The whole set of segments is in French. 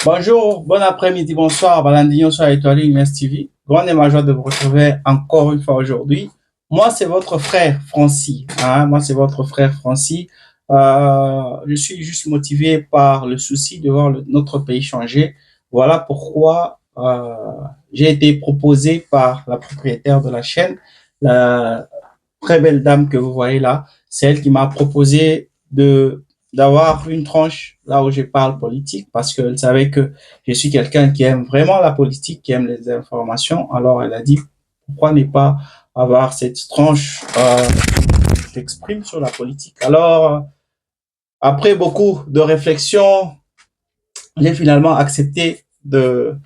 Bonjour, bon après-midi, bonsoir, Balandino sur Étoile Inès TV. Grande et ma joie de vous retrouver encore une fois aujourd'hui. Moi, c'est votre frère Francis. Hein? Moi, c'est votre frère Francis. Je suis juste motivé par le souci de voir notre pays changer. Voilà pourquoi j'ai été proposé par la propriétaire de la chaîne, la très belle dame que vous voyez là. C'est elle qui m'a proposé d'avoir une tranche là où je parle politique parce qu'elle savait que je suis quelqu'un qui aime vraiment la politique, qui aime les informations. Alors elle a dit pourquoi ne pas avoir cette tranche qui s'exprime sur la politique. Alors après beaucoup de réflexion, j'ai finalement accepté de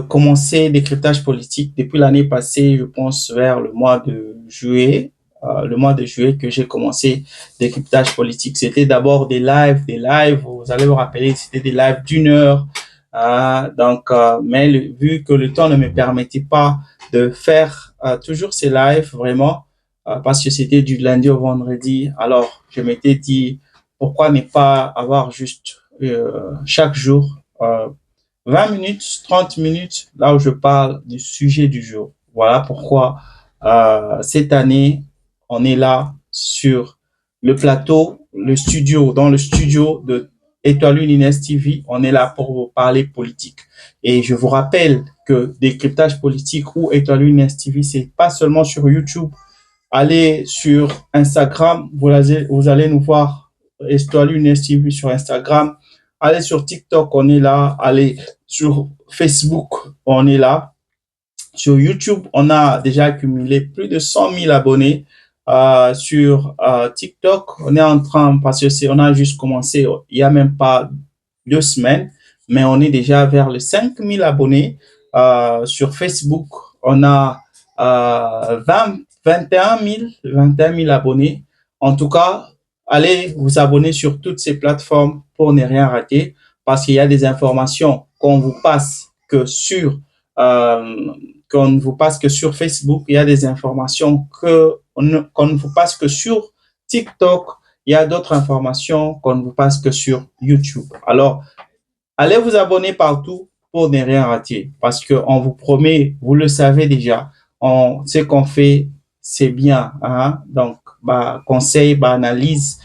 commencer décryptage politique depuis l'année passée, je pense vers le mois de juillet que j'ai commencé décryptage politique. C'était d'abord des lives, vous allez vous rappeler, c'était des lives d'une heure. Mais vu que le temps ne me permettait pas de faire toujours ces lives vraiment, parce que c'était du lundi au vendredi, alors je m'étais dit pourquoi ne pas avoir juste chaque jour 20 minutes, 30 minutes, là où je parle du sujet du jour. Voilà pourquoi cette année, on est là sur le plateau, dans le studio de Étoile Inès TV. On est là pour vous parler politique. Et je vous rappelle que décryptage politique ou Étoile Inès TV, c'est pas seulement sur YouTube. Allez sur Instagram, vous allez nous voir Étoile Inès TV sur Instagram. Allez sur TikTok, on est là. Allez sur Facebook, on est là. Sur YouTube, on a déjà accumulé plus de 100 000 abonnés. Sur TikTok, on est en train, parce que on a juste commencé il n'y a même pas 2 semaines, mais on est déjà vers les 5 000 abonnés. Sur Facebook, on a 21 000 abonnés. En tout cas, allez vous abonner sur toutes ces plateformes pour ne rien rater parce qu'il y a des informations qu'on vous passe que sur qu'on ne vous passe que sur Facebook. Il y a des informations qu'on ne vous passe que sur TikTok. Il y a d'autres informations qu'on ne vous passe que sur YouTube. Alors, allez vous abonner partout pour ne rien rater parce qu'on vous promet, vous le savez déjà, ce qu'on fait, c'est bien. Hein? Donc, conseil, analyse,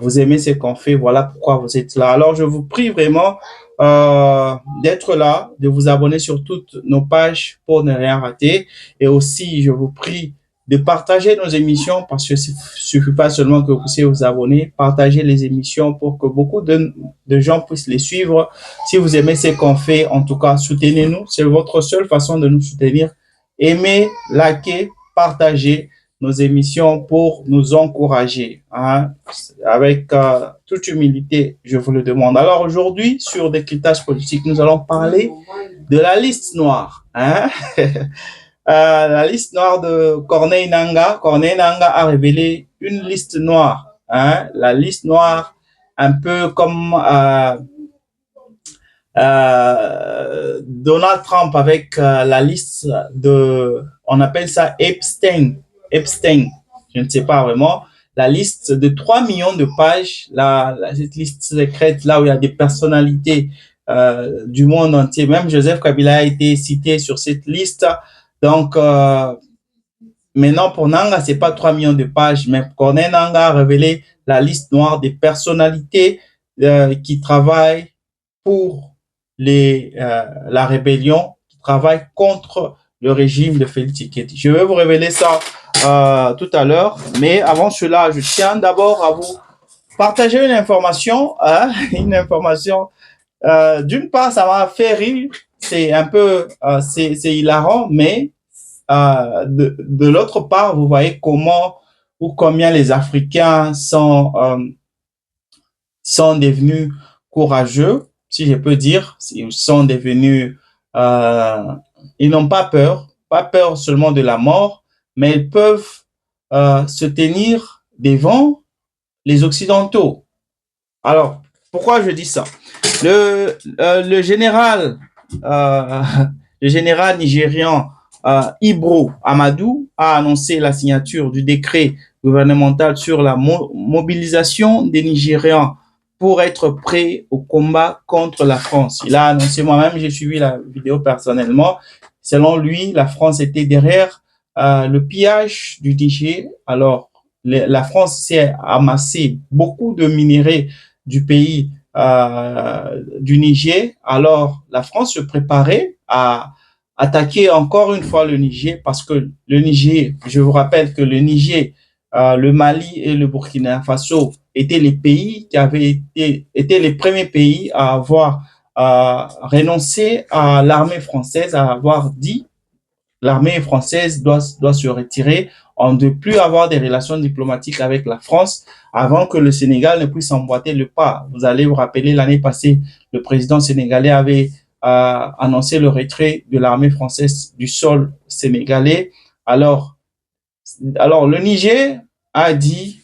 vous aimez ce qu'on fait, voilà pourquoi vous êtes là. Alors, je vous prie vraiment d'être là, de vous abonner sur toutes nos pages pour ne rien rater. Et aussi, je vous prie de partager nos émissions parce que ne suffit pas seulement que vous puissiez vous abonner, partagez les émissions pour que beaucoup de gens puissent les suivre. Si vous aimez ce qu'on fait, en tout cas, soutenez-nous. C'est votre seule façon de nous soutenir. Aimez, likez, partagez nos émissions pour nous encourager. Hein? Avec toute humilité, je vous le demande. Alors aujourd'hui, sur Décryptage politique, nous allons parler de la liste noire. Hein? La liste noire de Corneille Nangaa. Corneille Nangaa a révélé une liste noire. Hein? La liste noire, un peu comme Donald Trump avec la liste on appelle ça Epstein. Epstein, je ne sais pas vraiment. La liste de 3 millions de pages, cette liste secrète, là où il y a des personnalités du monde entier. Même Joseph Kabila a été cité sur cette liste. Donc, maintenant, pour Nanga, c'est pas 3 millions de pages, mais Corneille Nangaa a révélé la liste noire des personnalités qui travaillent pour la rébellion, qui travaille contre le régime de Félix Tshisekedi. Je vais vous révéler ça tout à l'heure, mais avant cela, je tiens d'abord à vous partager une information. Hein, une information. D'une part, ça m'a fait rire. C'est un peu, c'est hilarant, mais de l'autre part, vous voyez comment ou combien les Africains sont devenus courageux, si je peux dire. Ils sont devenus ils n'ont pas peur seulement de la mort, mais ils peuvent se tenir devant les Occidentaux. Alors, pourquoi je dis ça? Le général, euh, le général nigérian Ibro Amadou a annoncé la signature du décret gouvernemental sur la mobilisation des Nigérians pour être prêts au combat contre la France. Il a annoncé, moi-même, j'ai suivi la vidéo personnellement. Selon lui, la France était derrière le pillage du Niger. Alors, la France s'est amassé beaucoup de minerais du pays du Niger. Alors, la France se préparait à attaquer encore une fois le Niger parce que le Niger, je vous rappelle que le Niger, le Mali et le Burkina Faso étaient les pays qui avaient étaient les premiers pays à avoir renoncé à l'armée française, à avoir dit l'armée française doit se retirer. On ne doit plus avoir des relations diplomatiques avec la France avant que le Sénégal ne puisse emboîter le pas. Vous allez vous rappeler, l'année passée, le président sénégalais avait annoncé le retrait de l'armée française du sol sénégalais. Alors, le Niger a dit,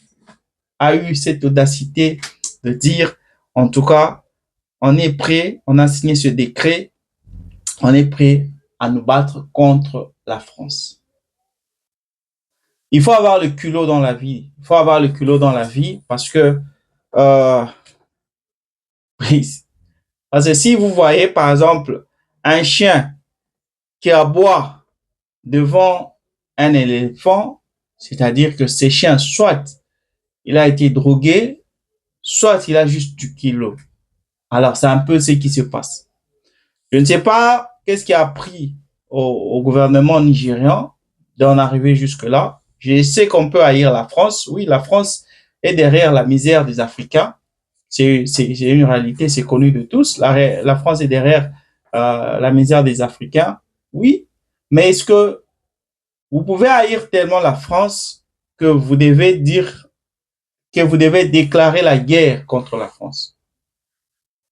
a eu cette audacité de dire, en tout cas, on est prêt, on a signé ce décret, on est prêt à nous battre contre la France. Il faut avoir le culot dans la vie. Il faut avoir le culot dans la vie parce que, euh, parce que si vous voyez, par exemple, un chien qui aboie devant un éléphant, c'est-à-dire que ce chien, soit il a été drogué, soit il a juste du kilo. Alors, c'est un peu ce qui se passe. Je ne sais pas qu'est-ce qui a pris au gouvernement nigérian d'en arriver jusque-là. Je sais qu'on peut haïr la France. Oui, la France est derrière la misère des Africains. C'est une réalité, c'est connu de tous. La France est derrière la misère des Africains. Oui, mais est-ce que vous pouvez haïr tellement la France que vous devez dire que vous devez déclarer la guerre contre la France?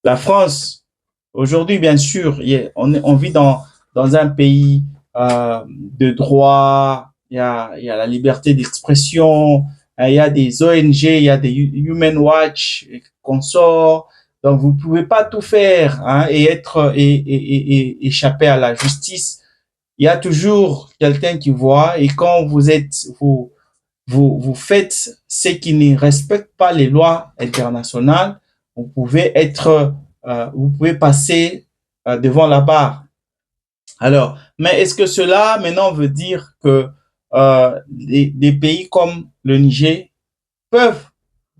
La France, aujourd'hui, bien sûr, on vit dans un pays de droit, il y a la liberté d'expression, il y a des ONG, il y a des Human Watch consorts. Donc, vous ne pouvez pas tout faire hein, et échapper à la justice. Il y a toujours quelqu'un qui voit et quand vous faites ce qui ne respecte pas les lois internationales, vous pouvez passer devant la barre. Alors, mais est-ce que cela maintenant veut dire que des pays comme le Niger peuvent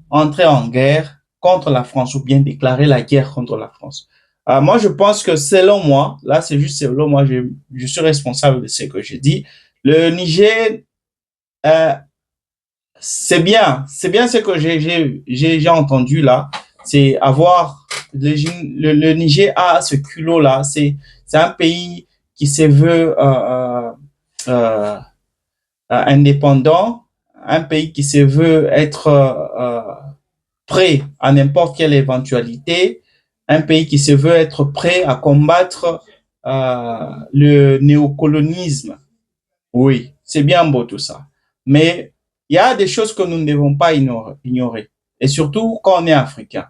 entrer en guerre contre la France ou bien déclarer la guerre contre la France? Moi, je pense que selon moi, là, c'est juste selon moi, je suis responsable de ce que je dis. Le Niger euh, c'est bien ce que j'ai entendu là. C'est avoir le Niger a ce culot là. C'est un pays qui se veut indépendant, un pays qui se veut être prêt à n'importe quelle éventualité, un pays qui se veut être prêt à combattre le néocolonisme. Oui, c'est bien beau tout ça. Mais il y a des choses que nous ne devons pas ignorer. Et surtout quand on est africain.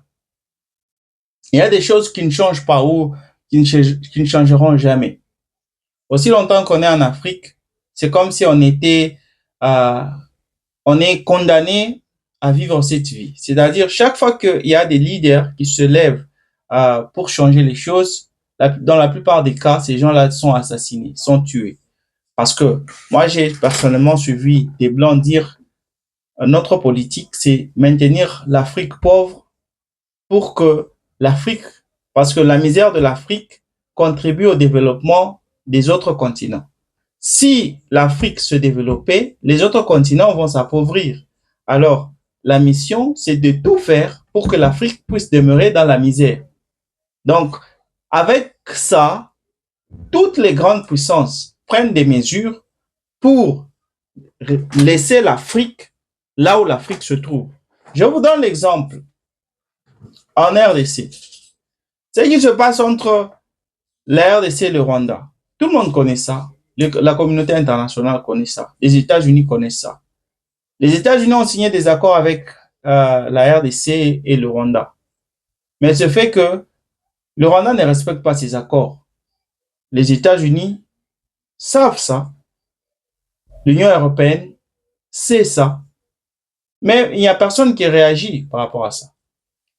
Il y a des choses qui ne changent pas ou qui ne changeront jamais. Aussi longtemps qu'on est en Afrique, c'est comme si euh, on est condamné à vivre cette vie. C'est-à-dire, chaque fois qu'il y a des leaders qui se lèvent pour changer les choses, dans la plupart des cas, ces gens-là sont assassinés, sont tués. Parce que moi, j'ai personnellement suivi des Blancs dire notre politique, c'est maintenir l'Afrique pauvre pour que l'Afrique, parce que la misère de l'Afrique contribue au développement des autres continents. Si l'Afrique se développait, les autres continents vont s'appauvrir. Alors, la mission, c'est de tout faire pour que l'Afrique puisse demeurer dans la misère. Donc, avec ça, toutes les grandes puissances prennent des mesures pour laisser l'Afrique là où l'Afrique se trouve. Je vous donne l'exemple en RDC. Ce qui se passe entre la RDC et le Rwanda. Tout le monde connaît ça. La communauté internationale connaît ça. Les États-Unis connaissent ça. Les États-Unis ont signé des accords avec la RDC et le Rwanda. Mais ce fait que le Rwanda ne respecte pas ces accords. Les États-Unis savent ça. L'Union européenne sait ça. Mais il n'y a personne qui réagit par rapport à ça.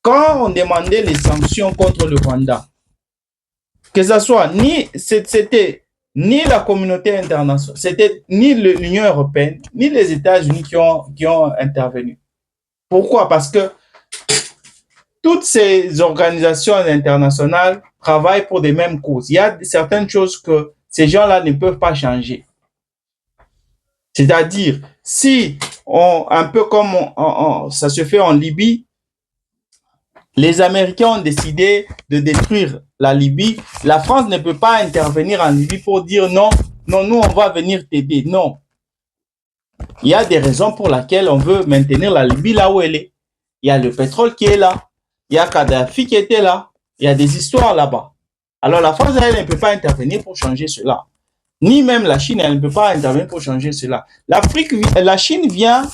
Quand on demandait les sanctions contre le Rwanda, que ce soit c'était ni la communauté internationale, c'était ni l'Union européenne, ni les États-Unis qui ont intervenu. Pourquoi? Parce que toutes ces organisations internationales travaillent pour des mêmes causes. Il y a certaines choses que ces gens-là ne peuvent pas changer. C'est-à-dire, si un peu comme ça se fait en Libye, les Américains ont décidé de détruire la Libye. La France ne peut pas intervenir en Libye pour dire non, non, nous, on va venir t'aider. Non. Il y a des raisons pour lesquelles on veut maintenir la Libye là où elle est. Il y a le pétrole qui est là. Il y a Kadhafi qui était là. Il y a des histoires là-bas. Alors la France, elle ne peut pas intervenir pour changer cela. Ni même la Chine, elle ne peut pas intervenir pour changer cela. La Chine vient,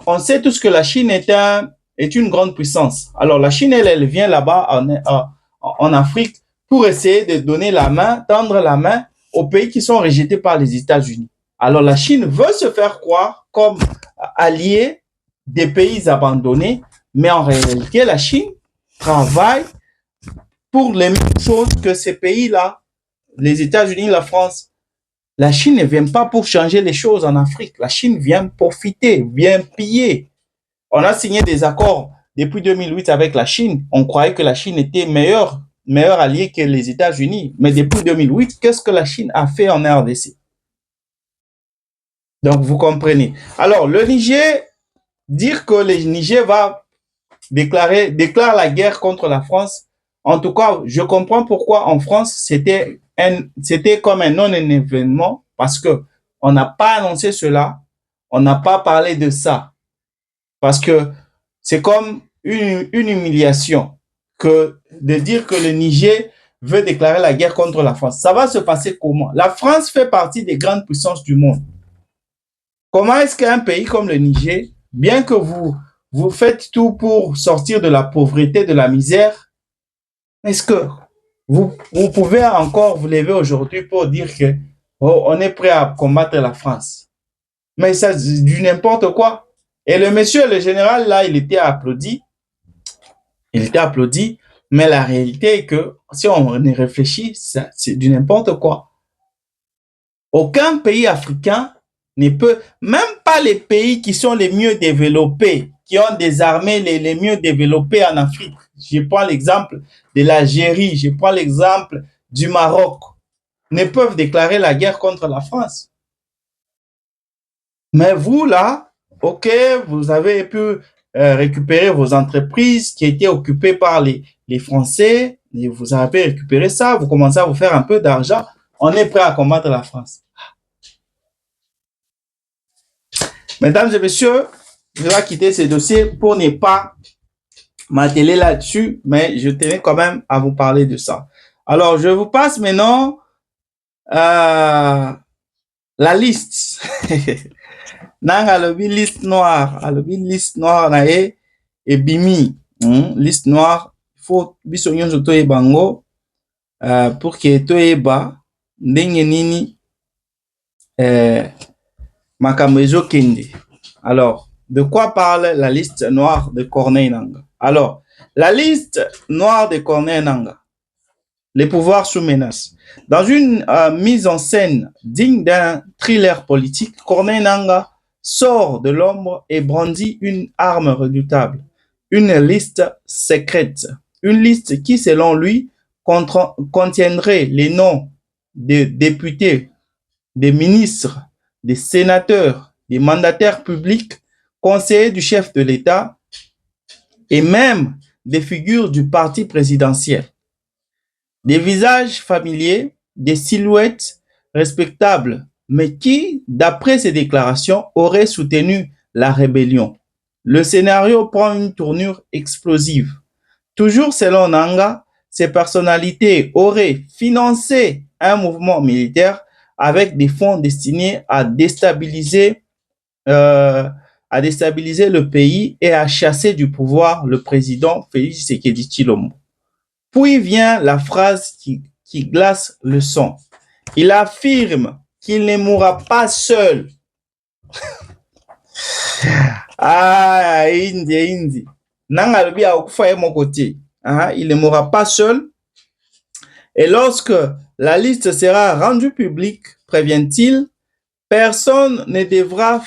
on sait tous que la Chine est une grande puissance. Alors la Chine, elle vient là-bas en Afrique pour essayer de donner la main, tendre la main aux pays qui sont rejetés par les États-Unis. Alors la Chine veut se faire croire comme allié des pays abandonnés, mais en réalité, la Chine travaille pour les mêmes choses que ces pays-là, les États-Unis, la France. La Chine ne vient pas pour changer les choses en Afrique. La Chine vient profiter, vient piller. On a signé des accords depuis 2008 avec la Chine. On croyait que la Chine était meilleur allié que les États-Unis. Mais depuis 2008, qu'est-ce que la Chine a fait en RDC? Donc, vous comprenez. Alors, le Niger, dire que le Niger déclare la guerre contre la France, en tout cas, je comprends pourquoi en France, c'était comme un non-événement parce que on n'a pas annoncé cela, on n'a pas parlé de ça. Parce que c'est comme une humiliation que de dire que le Niger veut déclarer la guerre contre la France. Ça va se passer comment? La France fait partie des grandes puissances du monde. Comment est-ce qu'un pays comme le Niger, bien que vous faites tout pour sortir de la pauvreté, de la misère, est-ce que vous pouvez encore vous lever aujourd'hui pour dire que on est prêt à combattre la France? Mais ça, c'est du n'importe quoi. Et le monsieur, le général, là, il était applaudi. Il était applaudi. Mais la réalité est que si on y réfléchit, c'est du n'importe quoi. Aucun pays africain ne peut, même pas les pays qui sont les mieux développés, qui ont des armées les mieux développées en Afrique. Je prends l'exemple de l'Algérie, je prends l'exemple du Maroc, ne peuvent déclarer la guerre contre la France. Mais vous, là, ok, vous avez pu récupérer vos entreprises qui étaient occupées par les Français, et vous avez récupéré ça, vous commencez à vous faire un peu d'argent, on est prêt à combattre la France. Mesdames et messieurs, je vais quitter ce dossier pour ne pas m'atteler là-dessus, mais je tenais quand même à vous parler de ça. Alors, je vous passe maintenant la liste. Nanga alobi liste noire, na e bimi, liste noire, faut biso nyonso toyeba ngo pour que toyeba ndenge nini makambo ezokende. Alors, de quoi parle la liste noire de Corneille Nangaa? Alors, la liste noire de Corneille Nangaa, les pouvoirs sous menace. Dans une mise en scène digne d'un thriller politique, Corneille Nangaa sort de l'ombre et brandit une arme redoutable, une liste secrète, une liste qui, selon lui, contiendrait les noms des députés, des ministres, des sénateurs, des mandataires publics, conseillers du chef de l'État et même des figures du parti présidentiel. Des visages familiers, des silhouettes respectables, mais qui, d'après ses déclarations, auraient soutenu la rébellion. Le scénario prend une tournure explosive. Toujours selon Nangaa, ces personnalités auraient financé un mouvement militaire avec des fonds destinés euh, à déstabiliser le pays et à chasser du pouvoir le président Félix Tshisekedi Tshilombo. Puis vient la phrase qui glace le sang. Il affirme qu'il ne mourra pas seul. Ah, Indi. Il ne mourra pas seul. Et lorsque la liste sera rendue publique, prévient-il, personne ne devra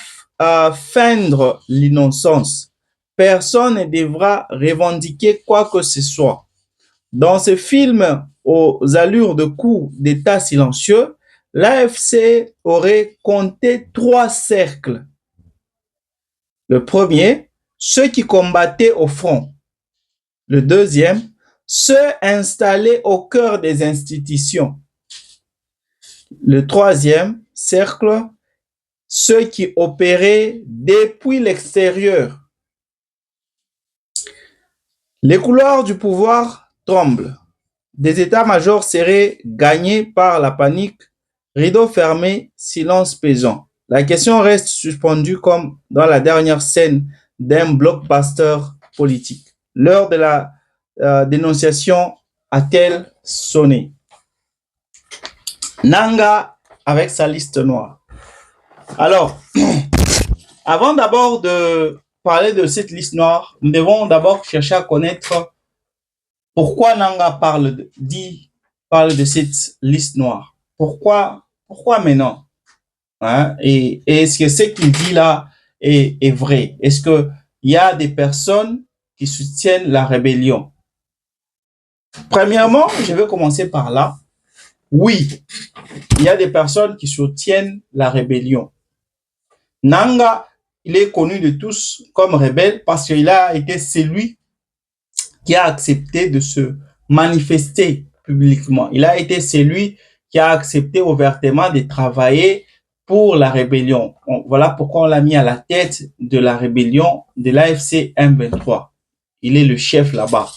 feindre l'innocence. Personne ne devra revendiquer quoi que ce soit. Dans ce film aux allures de coups d'État silencieux, l'AFC aurait compté 3 cercles. Le premier, ceux qui combattaient au front. Le deuxième, ceux installés au cœur des institutions. Le troisième cercle, ceux qui opéraient depuis l'extérieur. Les couloirs du pouvoir tremblent. Des états-majors seraient gagnés par la panique, rideau fermé, silence pesant. La question reste suspendue comme dans la dernière scène d'un blockbuster politique. L'heure de la dénonciation a-t-elle sonné? Nanga avec sa liste noire. Alors, avant d'abord de parler de cette liste noire, nous devons d'abord chercher à connaître pourquoi Nanga parle de cette liste noire. Pourquoi maintenant? Hein? Et est-ce que ce qu'il dit là est vrai? Est-ce qu'il y a des personnes qui soutiennent la rébellion? Premièrement, je vais commencer par là. Oui, il y a des personnes qui soutiennent la rébellion. Nanga, il est connu de tous comme rebelle parce qu'il a été celui qui a accepté de se manifester publiquement. Il a été celui qui a accepté ouvertement de travailler pour la rébellion. Voilà pourquoi on l'a mis à la tête de la rébellion de l'AFC M23. Il est le chef là-bas.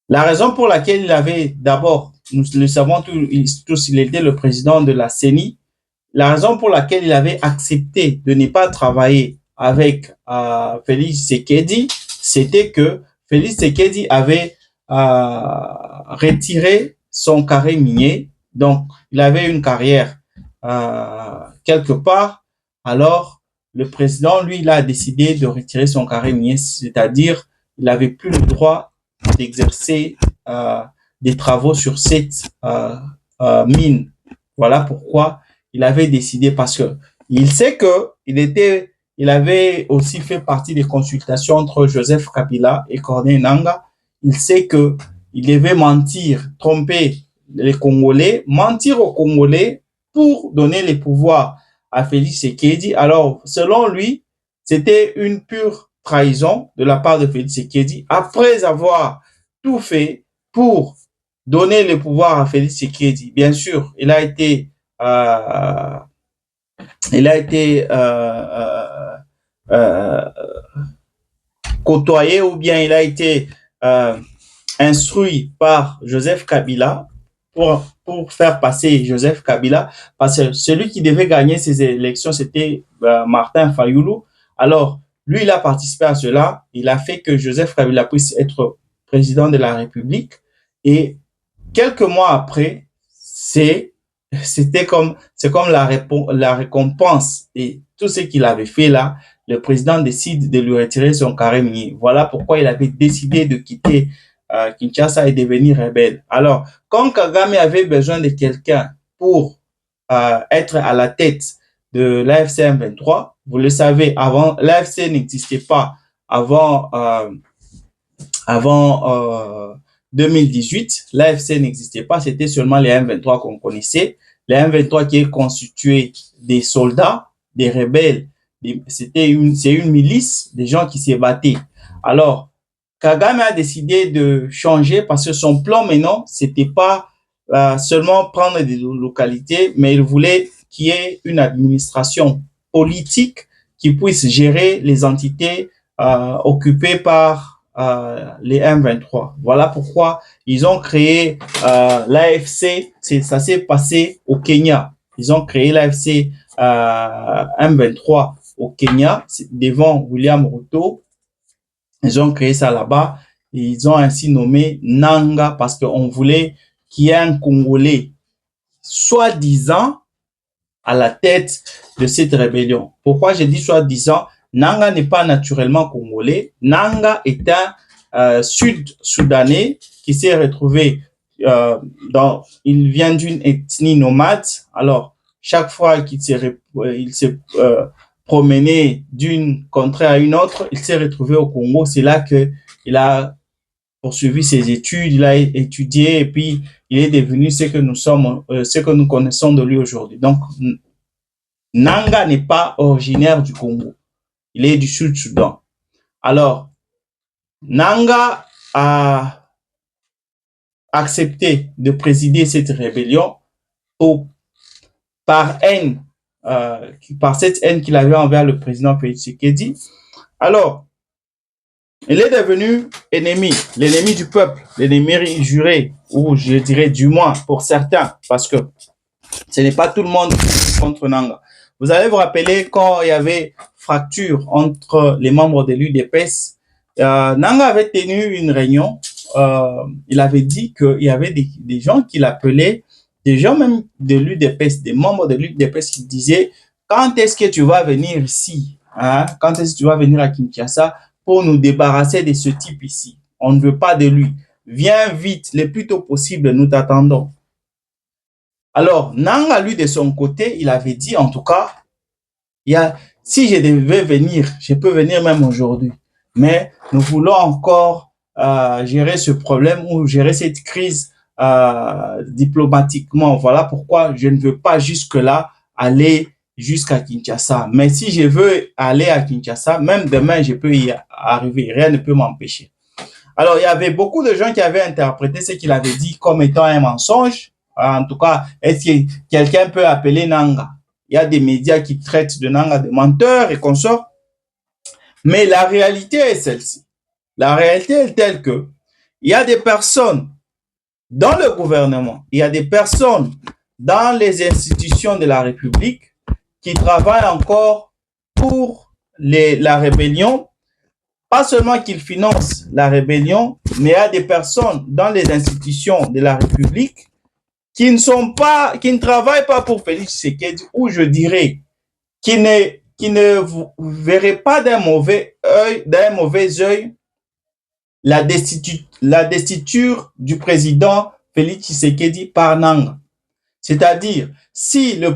La raison pour laquelle il avait d'abord, nous le savons tous, il était le président de la CENI. La raison pour laquelle il avait accepté de ne pas travailler avec Félix Tshisekedi, c'était que Félix Tshisekedi avait retiré son carré minier. Donc, il avait une carrière quelque part. Alors, le président, lui, il a décidé de retirer son carré minier, c'est-à-dire il n'avait plus le droit d'exercer des travaux sur cette mine. Voilà pourquoi il avait décidé, parce que il sait que il avait aussi fait partie des consultations entre Joseph Kabila et Corneille Nangaa. Il sait que il devait mentir, tromper les Congolais, mentir aux Congolais pour donner les pouvoirs à Félix Tshisekedi. Alors, selon lui, c'était une pure trahison de la part de Félix Tshisekedi après avoir tout fait pour donner le pouvoir à Félix Tshisekedi. Bien sûr, il a été côtoyé, ou bien il a été instruit par Joseph Kabila pour faire passer Joseph Kabila, parce que celui qui devait gagner ces élections, c'était Martin Fayulu. Alors, lui, il a participé à cela. Il a fait que Joseph Kabila puisse être président de la République. Et quelques mois après, c'est comme la récompense et tout ce qu'il avait fait là. Le président décide de lui retirer son carré minier. Voilà pourquoi il avait décidé de quitter Kinshasa et devenir rebelle. Alors, quand Kagame avait besoin de quelqu'un pour être à la tête de l'AFC M23, vous le savez, avant, l'AFC n'existait pas avant 2018, l'AFC n'existait pas, c'était seulement les M23 qu'on connaissait. Les M23 qui est constitué des soldats, des rebelles, c'est une milice, des gens qui se battaient. Alors, Kagame a décidé de changer parce que son plan maintenant, c'était pas seulement prendre des localités, mais il voulait qu'il y ait une administration politique qui puisse gérer les entités occupées par les M23. Voilà pourquoi ils ont créé l'AFC. Ça s'est passé au Kenya. Ils ont créé l'AFC M23 au Kenya devant William Ruto. Ils ont créé ça là-bas. Ils ont ainsi nommé Nanga parce qu'on voulait qu'il y ait un Congolais soi-disant à la tête de cette rébellion. Pourquoi j'ai dit soi-disant? Nanga n'est pas naturellement congolais. Nanga est un sud-soudanais qui s'est retrouvé il vient d'une ethnie nomade. Alors, chaque fois qu'il s'est promené d'une contrée à une autre, il s'est retrouvé au Congo. C'est là qu'il a poursuivi ses études, il a étudié et puis il est devenu ce que nous connaissons de lui aujourd'hui. Donc, Nanga n'est pas originaire du Congo. Il est du Sud-Soudan. Alors, Nanga a accepté de présider cette rébellion par cette haine qu'il avait envers le président Félix Tshisekedi. Alors, il est devenu l'ennemi du peuple, l'ennemi juré, ou je dirais du moins pour certains, parce que ce n'est pas tout le monde contre Nanga. Vous allez vous rappeler quand il y avait fracture entre les membres de l'UDPS, Nanga avait tenu une réunion. Il avait dit qu'il y avait des gens qui l'appelaient, des gens même de l'UDPS, des membres de l'UDPS qui disaient quand est-ce que tu vas venir ici, hein? Quand est-ce que tu vas venir à Kinshasa pour nous débarrasser de ce type ici? On ne veut pas de lui. Viens vite, le plus tôt possible, nous t'attendons. Alors, Nanga, lui, de son côté, il avait dit, en tout cas, si je devais venir, je peux venir même aujourd'hui. Mais nous voulons encore gérer ce problème ou gérer cette crise diplomatiquement. Voilà pourquoi je ne veux pas jusque-là aller jusqu'à Kinshasa. Mais si je veux aller à Kinshasa, même demain, je peux y arriver. Rien ne peut m'empêcher. Alors, il y avait beaucoup de gens qui avaient interprété ce qu'il avait dit comme étant un mensonge. En tout cas, est-ce que quelqu'un peut appeler Nanga? Il y a des médias qui traitent de Nanga de menteur et consorts. Mais la réalité est celle-ci. La réalité est telle que il y a des personnes dans le gouvernement, il y a des personnes dans les institutions de la République qui travaillent encore pour la rébellion. Pas seulement qu'ils financent la rébellion, mais il y a des personnes dans les institutions de la République qui ne travaillent pas pour Félix Tshisekedi, ou je dirais, qui ne verraient pas d'un mauvais œil la destitution du président Félix Tshisekedi par Nanga. C'est-à-dire, si le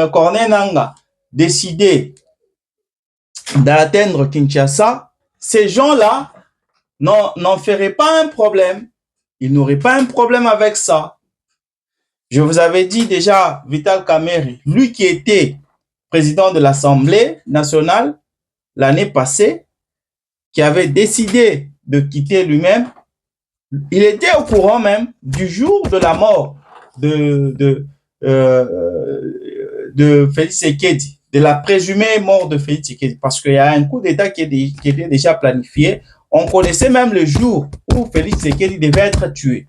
Corneille Nanga décidait d'atteindre Kinshasa, ces gens-là n'en feraient pas un problème. Ils n'auraient pas un problème avec ça. Je vous avais dit déjà, Vital Kamerhe, lui qui était président de l'Assemblée nationale l'année passée, qui avait décidé de quitter lui-même, il était au courant même du jour de la mort de Félix Tshisekedi, de la présumée mort de Félix Tshisekedi, parce qu'il y a un coup d'État qui était déjà planifié. On connaissait même le jour où Félix Tshisekedi devait être tué.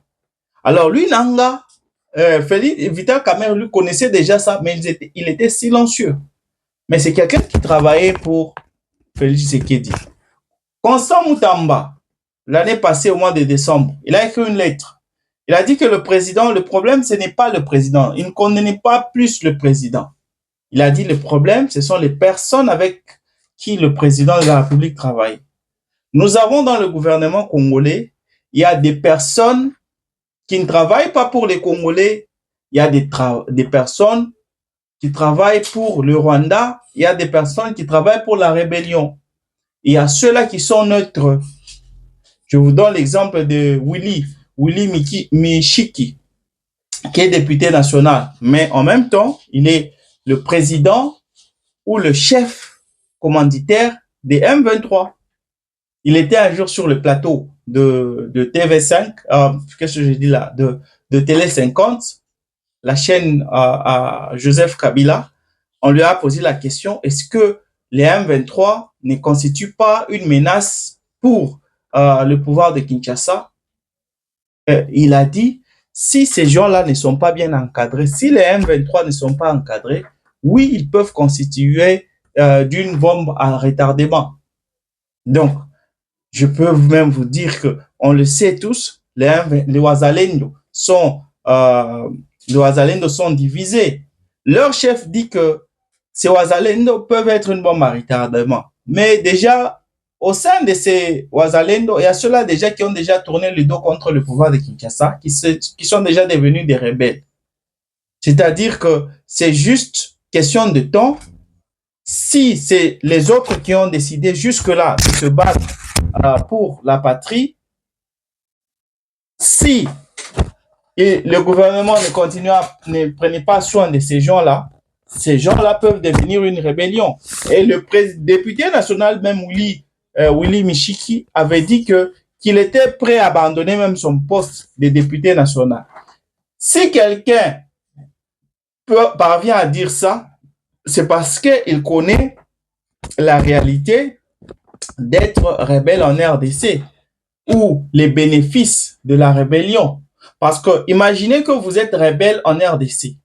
Alors lui, Nanga, Vital Kamerhe, lui connaissait déjà ça, mais il était silencieux. Mais c'est quelqu'un qui travaillait pour Félix Tshisekedi. Constant Mutamba, l'année passée, au mois de décembre, il a écrit une lettre. Il a dit que le problème, ce n'est pas le président. Il ne condamnait pas plus le président. Il a dit le problème, ce sont les personnes avec qui le président de la République travaille. Nous avons dans le gouvernement congolais, il y a des personnes qui ne travaillent pas pour les Congolais. Il y a des personnes qui travaillent pour le Rwanda. Il y a des personnes qui travaillent pour la rébellion. Il y a ceux-là qui sont neutres. Je vous donne l'exemple de Willy Michiki, qui est député national. Mais en même temps, il est le président ou le chef commanditaire des M23. Il était un jour sur le plateau de TV5, qu'est-ce que je dis là, de Télé 50, la chaîne à Joseph Kabila. On lui a posé la question, est-ce que les M23 ne constituent pas une menace pour le pouvoir de Kinshasa, il a dit, si ces gens-là ne sont pas bien encadrés, si les M23 ne sont pas encadrés, oui, ils peuvent constituer d'une bombe à retardement. Donc, je peux même vous dire que on le sait tous, les Wazalendo sont divisés. Leur chef dit que ces Wazalendo peuvent être une bombe à retardement. Mais déjà, au sein de ces Wazalendo, il y a ceux-là déjà qui ont déjà tourné le dos contre le pouvoir de Kinshasa, qui sont déjà devenus des rebelles. C'est-à-dire que c'est juste question de temps. Si c'est les autres qui ont décidé jusque-là de se battre pour la patrie, si le gouvernement ne prenait pas soin de ces gens-là peuvent devenir une rébellion. Et le député national, même Willy Michiki, avait dit qu'il était prêt à abandonner même son poste de député national. Si quelqu'un parvient à dire ça, c'est parce qu'il connaît la réalité d'être rebelle en RDC ou les bénéfices de la rébellion. Parce que imaginez que vous êtes rebelle en RDC.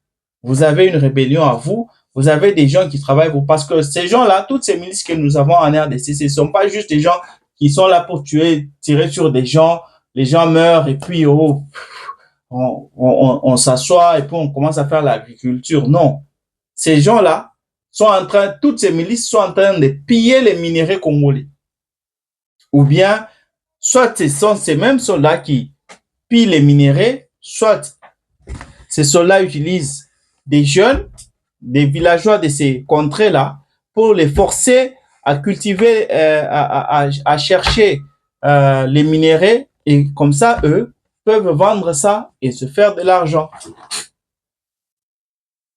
Vous avez une rébellion à vous, vous avez des gens qui travaillent pour... Parce que ces gens-là, toutes ces milices que nous avons en RDC, ce ne sont pas juste des gens qui sont là pour tuer, tirer sur des gens, les gens meurent et puis on s'assoit et puis on commence à faire l'agriculture. Non. Ces gens-là toutes ces milices sont en train de piller les minéraux congolais. Ou bien, soit ce sont ces mêmes soldats qui pillent les minéraux, soit ces soldats utilisent des jeunes, des villageois de ces contrées-là pour les forcer à cultiver, à chercher les minéraux et comme ça, eux peuvent vendre ça et se faire de l'argent.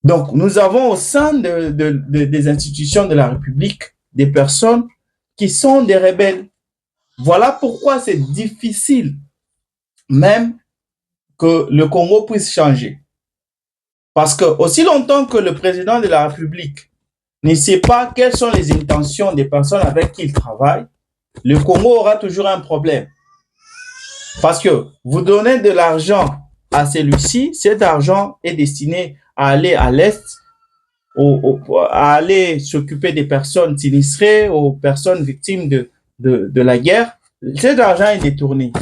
Donc, nous avons au sein des institutions de la République des personnes qui sont des rebelles. Voilà pourquoi c'est difficile même que le Congo puisse changer. Parce que aussi longtemps que le président de la République ne sait pas quelles sont les intentions des personnes avec qui il travaille, le Congo aura toujours un problème. Parce que vous donnez de l'argent à celui-ci, cet argent est destiné à aller à l'Est, à aller s'occuper des personnes sinistrées, aux personnes victimes de la guerre. Cet argent est détourné.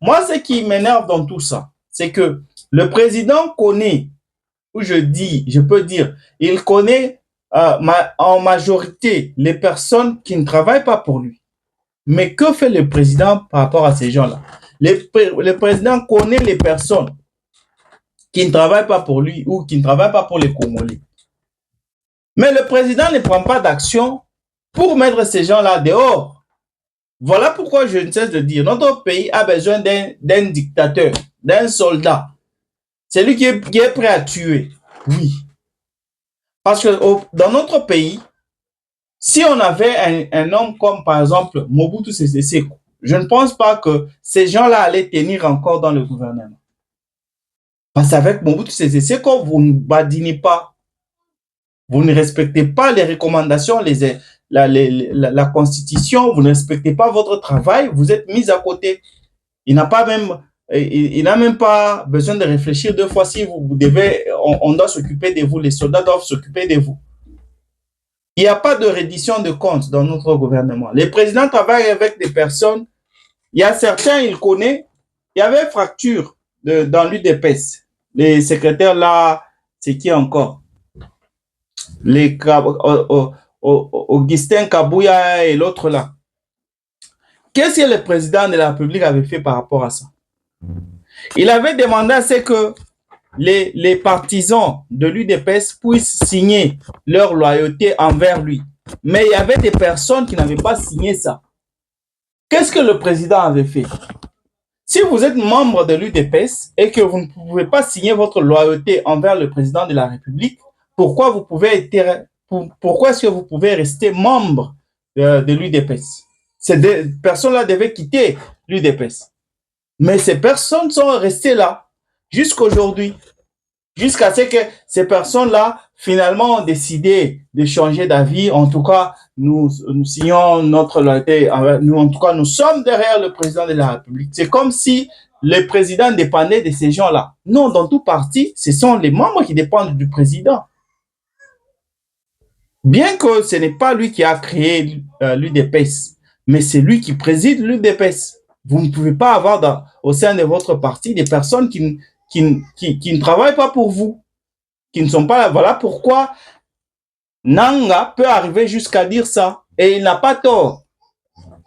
Moi, ce qui m'énerve dans tout ça, c'est que le président connaît, ou je peux dire, il connaît en majorité les personnes qui ne travaillent pas pour lui. Mais que fait le président par rapport à ces gens-là? Le président connaît les personnes qui ne travaillent pas pour lui ou qui ne travaillent pas pour les Congolais. Mais le président ne prend pas d'action pour mettre ces gens-là dehors. Voilà pourquoi je ne cesse de dire, notre pays a besoin d'un dictateur, d'un soldat. C'est lui qui est prêt à tuer. Oui. Parce que dans notre pays, si on avait un homme comme par exemple Mobutu Sese Seko, je ne pense pas que ces gens-là allaient tenir encore dans le gouvernement. Parce qu'avec Mobutu Sese Seko, vous ne badinez pas. Vous ne respectez pas les recommandations, la constitution, vous ne respectez pas votre travail, vous êtes mis à côté. Il n'a même pas besoin de réfléchir deux fois si vous devez, on doit s'occuper de vous, les soldats doivent s'occuper de vous. Il n'y a pas de reddition de comptes dans notre gouvernement. Les présidents travaillent avec des personnes, il y a certains, il connaît, il y avait fracture dans l'UDPS. Les secrétaires là, c'est qui encore? Augustin Kabouya et l'autre là. Qu'est-ce que le président de la République avait fait par rapport à ça? Il avait demandé à ce que les partisans de l'UDPS puissent signer leur loyauté envers lui. Mais il y avait des personnes qui n'avaient pas signé ça. Qu'est-ce que le président avait fait? Si vous êtes membre de l'UDPS et que vous ne pouvez pas signer votre loyauté envers le président de la République, pourquoi est-ce que vous pouvez rester membre de l'UDPS? Ces personnes-là devaient quitter l'UDPS. Mais ces personnes sont restées là jusqu'à aujourd'hui. jusqu'à ce que ces personnes-là, finalement, ont décidé de changer d'avis. En tout cas, nous signons notre loyauté. Nous, en tout cas, nous sommes derrière le président de la République. C'est comme si le président dépendait de ces gens-là. Non, dans tout parti, ce sont les membres qui dépendent du président. Bien que ce n'est pas lui qui a créé l'UDPS, mais c'est lui qui préside l'UDPS. Vous ne pouvez pas avoir au sein de votre parti des personnes qui ne travaillent pas pour vous, qui ne sont pas là. Voilà pourquoi Nanga peut arriver jusqu'à dire ça. Et il n'a pas tort.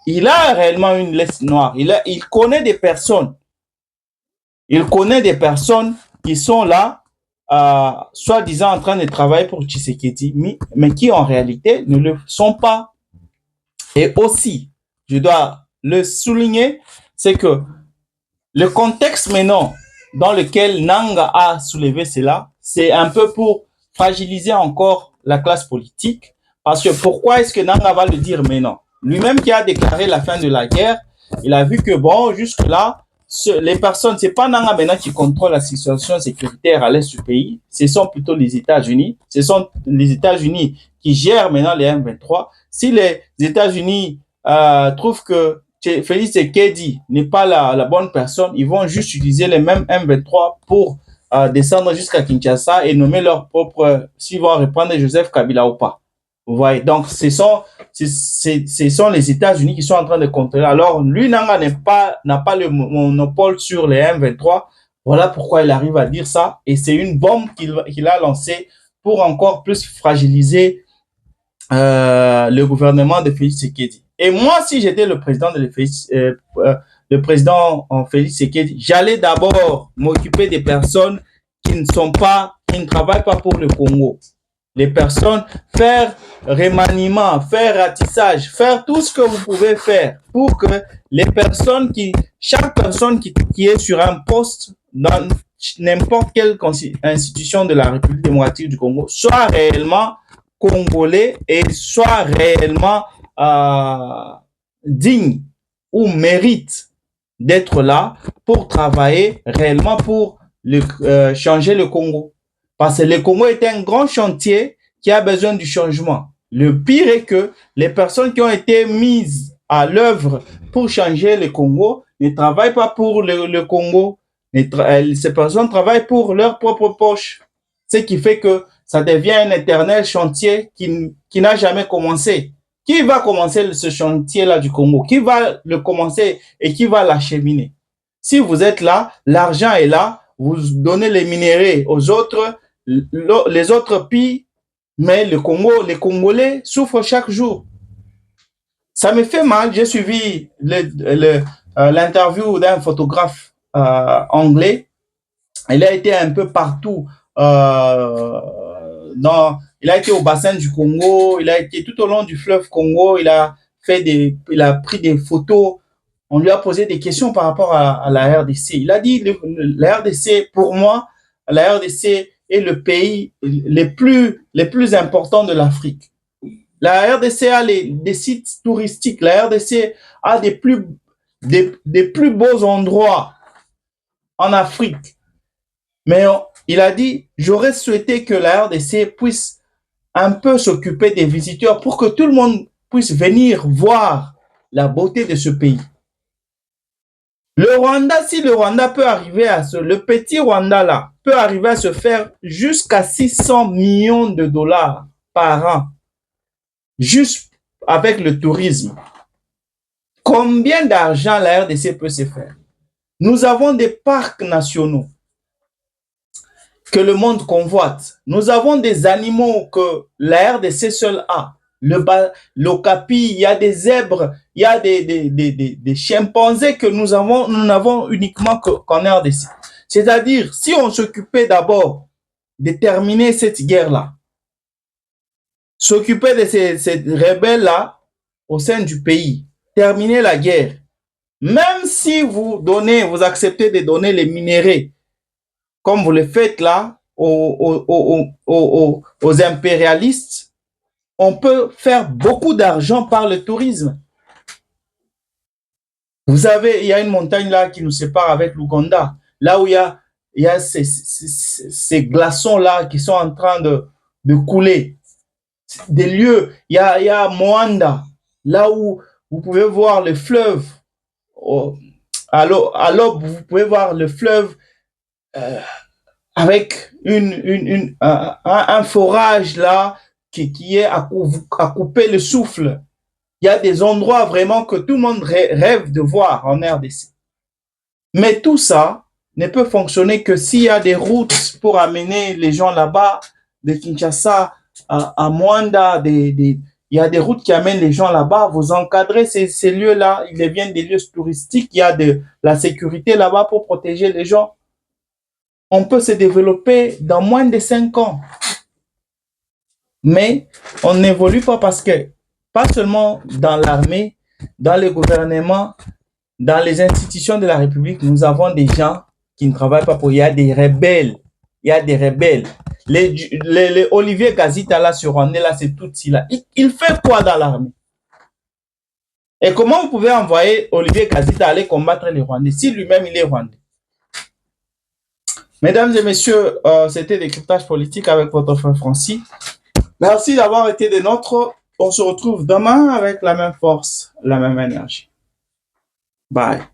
Il a réellement une liste noire. Il connaît des personnes. Il connaît des personnes qui sont là, soi-disant en train de travailler pour Tshisekedi, mais qui en réalité ne le sont pas. Et aussi, je dois le souligner, c'est que le contexte maintenant dans lequel Nanga a soulevé cela, c'est un peu pour fragiliser encore la classe politique. Parce que pourquoi est-ce que Nanga va le dire maintenant? Lui-même qui a déclaré la fin de la guerre, il a vu que bon, jusque-là, les personnes, c'est pas Nanga maintenant qui contrôle la situation sécuritaire à l'est du pays, ce sont plutôt les États-Unis. Ce sont les États-Unis qui gèrent maintenant les M23. Si les États-Unis trouvent que Félix Tshisekedi n'est pas la bonne personne, ils vont juste utiliser les mêmes M23 pour descendre jusqu'à Kinshasa et nommer leur propre, s'ils vont reprendre Joseph Kabila ou pas. Vous voyez, donc ce sont les États-Unis qui sont en train de contrôler. Alors, lui, Nanga n'a pas le monopole sur les M23. Voilà pourquoi il arrive à dire ça. Et c'est une bombe qu'il a lancée pour encore plus fragiliser le gouvernement de Félix Tshisekedi. Et moi, si j'étais le président de le président en Félix Tshisekedi, j'allais d'abord m'occuper des personnes qui ne travaillent pas pour le Congo. Les personnes, faire remaniement, faire ratissage, faire tout ce que vous pouvez faire pour que les personnes chaque personne qui est sur un poste dans n'importe quelle institution de la République démocratique du Congo soit réellement congolais et soit réellement digne ou mérite d'être là pour travailler réellement pour changer le Congo. Parce que le Congo est un grand chantier qui a besoin du changement. Le pire est que les personnes qui ont été mises à l'œuvre pour changer le Congo ne travaillent pas pour le Congo. Ces personnes travaillent pour leur propre poche. Ce qui fait que ça devient un éternel chantier qui n'a jamais commencé. Qui va commencer ce chantier-là du Congo? Qui va le commencer et qui va l'acheminer? Si vous êtes là, l'argent est là, vous donnez les minéraux aux autres, les autres pillent, mais les Congolais souffrent chaque jour. Ça me fait mal. J'ai suivi l'interview d'un photographe anglais. Il a été un peu partout. Il a été au bassin du Congo, il a été tout au long du fleuve Congo, il a pris des photos. On lui a posé des questions par rapport à la RDC. Il a dit la RDC, pour moi, la RDC est le pays les plus importants de l'Afrique. La RDC a des sites touristiques. La RDC a des plus beaux endroits en Afrique. Mais il a dit, j'aurais souhaité que la RDC puisse un peu s'occuper des visiteurs pour que tout le monde puisse venir voir la beauté de ce pays. Le Rwanda, si le Rwanda peut arriver le petit Rwanda là, peut arriver à se faire jusqu'à 600 millions de dollars par an, juste avec le tourisme. Combien d'argent la RDC peut se faire? Nous avons des parcs nationaux que le monde convoite. Nous avons des animaux que la RDC seule a. L'okapi, il y a des zèbres, il y a des chimpanzés que nous n'avons uniquement qu'en RDC. C'est-à-dire, si on s'occupait d'abord de terminer cette guerre-là, s'occuper de ces rebelles-là au sein du pays, terminer la guerre, même si vous acceptez de donner les minéraux, comme vous le faites là, aux impérialistes, on peut faire beaucoup d'argent par le tourisme. Vous savez, il y a une montagne là qui nous sépare avec l'Ouganda, là où il y a il y a ces glaçons-là qui sont en train de couler. Des lieux, il y a Moanda, là où vous pouvez voir le fleuve. À l'aube, vous pouvez voir le fleuve euh, avec un forage là qui est à couper le souffle. Il y a des endroits vraiment que tout le monde rêve de voir en RDC. Mais tout ça ne peut fonctionner que s'il y a des routes pour amener les gens là-bas, de Kinshasa à Moanda, il y a des routes qui amènent les gens là-bas, vous encadrez ces lieux-là, ils deviennent des lieux touristiques, il y a de la sécurité là-bas pour protéger les gens. On peut se développer dans moins de 5 ans. Mais on n'évolue pas parce que, pas seulement dans l'armée, dans le gouvernement, dans les institutions de la République, nous avons des gens qui ne travaillent pas pour. Il y a des rebelles. Il y a des rebelles. Les Olivier Gazita là sur Rwandais, là, c'est tout là. Il fait quoi dans l'armée? Et comment vous pouvez envoyer Olivier Gazita aller combattre les Rwandais si lui-même il est Rwandais? Mesdames et messieurs, c'était Décryptage politique avec votre frère Francis. Merci d'avoir été des nôtres. On se retrouve demain avec la même force, la même énergie. Bye.